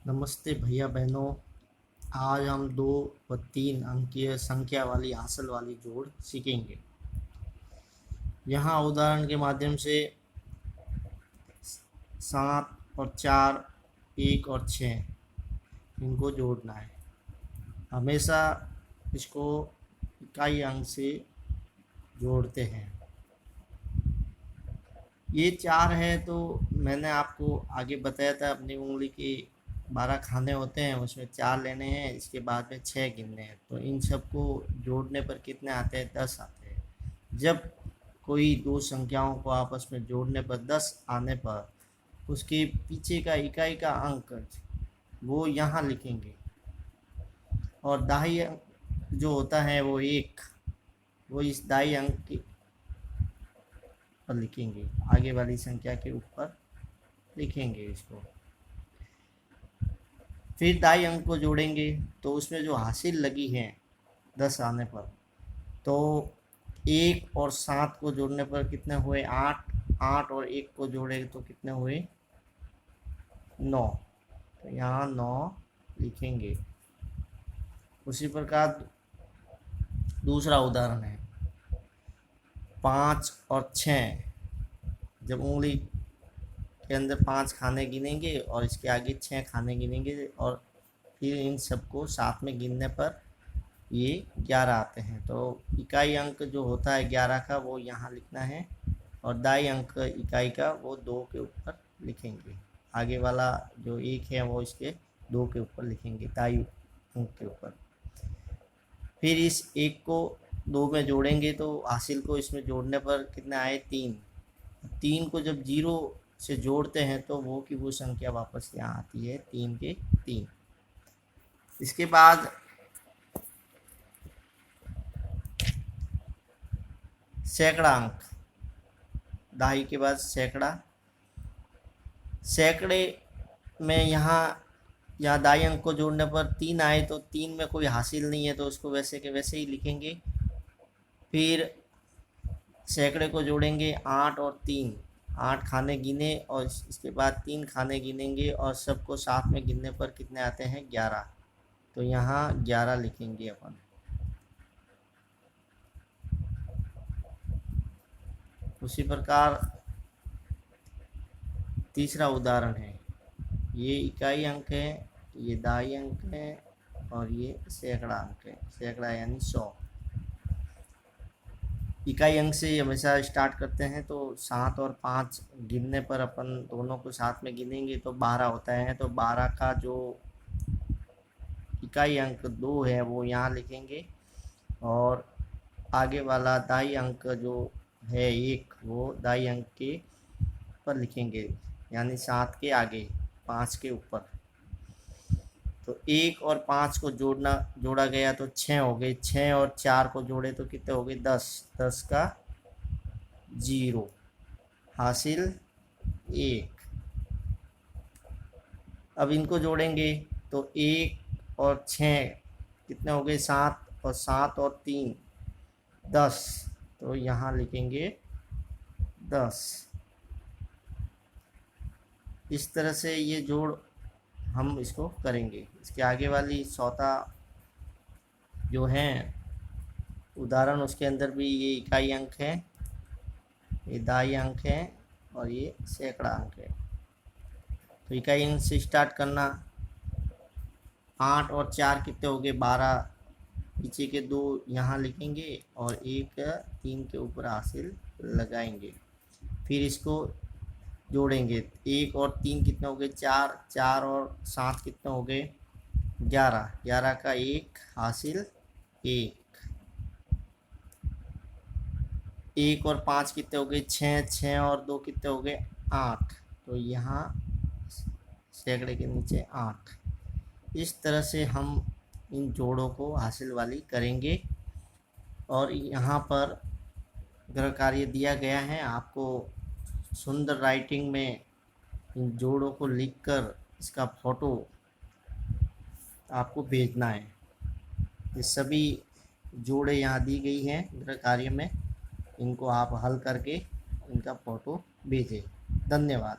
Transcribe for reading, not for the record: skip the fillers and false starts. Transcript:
नमस्ते भैया बहनों। आज हम 2 व 3 अंकीय संख्या वाली हासिल वाली जोड़ सीखेंगे। यहाँ उदाहरण के माध्यम से 7 और 4, 1 और 6 इनको जोड़ना है। हमेशा इसको इकाई अंक से जोड़ते हैं। ये 4 है तो मैंने आपको आगे बताया था, अपनी उंगली के 12 खाने होते हैं, उसमें 4 लेने हैं, इसके बाद में 6 गिनने हैं। तो इन सबको जोड़ने पर कितने आते हैं? 10 आते हैं। जब कोई दो संख्याओं को आपस में जोड़ने पर 10 आने पर उसके पीछे का इकाई का अंक वो यहाँ लिखेंगे, और दाई अंक जो होता है वो 1, वो इस दाई अंक पर लिखेंगे, आगे वाली संख्या के ऊपर लिखेंगे इसको। फिर दाई अंक को जोड़ेंगे तो उसमें जो हासिल लगी है 10 आने पर, तो 1 और 7 को जोड़ने पर कितने हुए? 8। 8 और 1 को जोड़े तो कितने हुए? 9। तो यहाँ 9 लिखेंगे। उसी प्रकार दूसरा उदाहरण है 5 और 6। जब उंगली के अंदर 5 खाने गिनेंगे और इसके आगे 6 खाने गिनेंगे, और फिर इन सबको साथ में गिनने पर ये 11 आते हैं। तो इकाई अंक जो होता है 11 का वो यहाँ लिखना है, और दाई अंक इकाई का वो 2 के ऊपर लिखेंगे। आगे वाला जो 1 है वो इसके 2 के ऊपर लिखेंगे, दाई अंक के ऊपर। फिर इस 1 को 2 में जोड़ेंगे तो हासिल को इसमें जोड़ने पर कितने आए? 3। 3 को जब 0 से जोड़ते हैं तो वो की वो संख्या वापस यहाँ आती है, 3 के 3। इसके बाद सैकड़ा अंक, दाई के बाद सैकड़ा। सैकड़े में यहाँ दाई अंक को जोड़ने पर 3 आए तो 3 में कोई हासिल नहीं है, तो उसको वैसे के वैसे ही लिखेंगे। फिर सैकड़े को जोड़ेंगे 8 और 3, 8 खाने गिने और इसके बाद 3 खाने गिनेंगे, और सबको साथ में गिनने पर कितने आते हैं? 11। तो यहाँ 11 लिखेंगे अपन। उसी प्रकार तीसरा उदाहरण है, ये इकाई अंक है, ये दाई अंक है, और ये सैकड़ा अंक है। सैकड़ा यानी 100। इकाई अंक से हमेशा स्टार्ट करते हैं, तो 7 और 5 गिनने पर अपन दोनों को साथ में गिनेंगे तो 12 होता है। तो 12 का जो इकाई अंक 2 है वो यहाँ लिखेंगे, और आगे वाला दाई अंक जो है 1 वो दाई अंक के पर लिखेंगे, यानी 7 के आगे 5 के ऊपर। तो 1 और 5 को जोड़ा गया तो 6 हो गए। 6 और 4 को जोड़े तो कितने हो गए? 10। 10 का 0, हासिल 1। अब इनको जोड़ेंगे तो 1 और 6 कितने हो गए? 7, और 7 और 3 10। तो यहाँ लिखेंगे 10। इस तरह से ये जोड़ हम इसको करेंगे। इसके आगे वाली सौता जो है उदाहरण, उसके अंदर भी ये इकाई अंक है, ये दाई अंक है, और ये सैकड़ा अंक है। तो इकाई अंक से स्टार्ट करना। 8 और 4 कितने हो गए? 12। पीछे के 2 यहाँ लिखेंगे, और 1 3 के ऊपर हासिल लगाएंगे। फिर इसको जोड़ेंगे। 1 और 3 कितने हो गए? 4। 4 और 7 कितने हो गए? 11। 11 का 1, हासिल 1। 1 और 5 कितने हो गए? 6। 6 और 2 कितने हो गए? 8। तो यहाँ सैकड़े के नीचे 8। इस तरह से हम इन जोड़ों को हासिल वाली करेंगे। और यहाँ पर गृह कार्य दिया गया है, आपको सुंदर राइटिंग में इन जोड़ों को लिखकर इसका फोटो आपको भेजना है। ये सभी जोड़े यहाँ दी गई हैं गृह कार्य में, इनको आप हल करके इनका फोटो भेजें। धन्यवाद।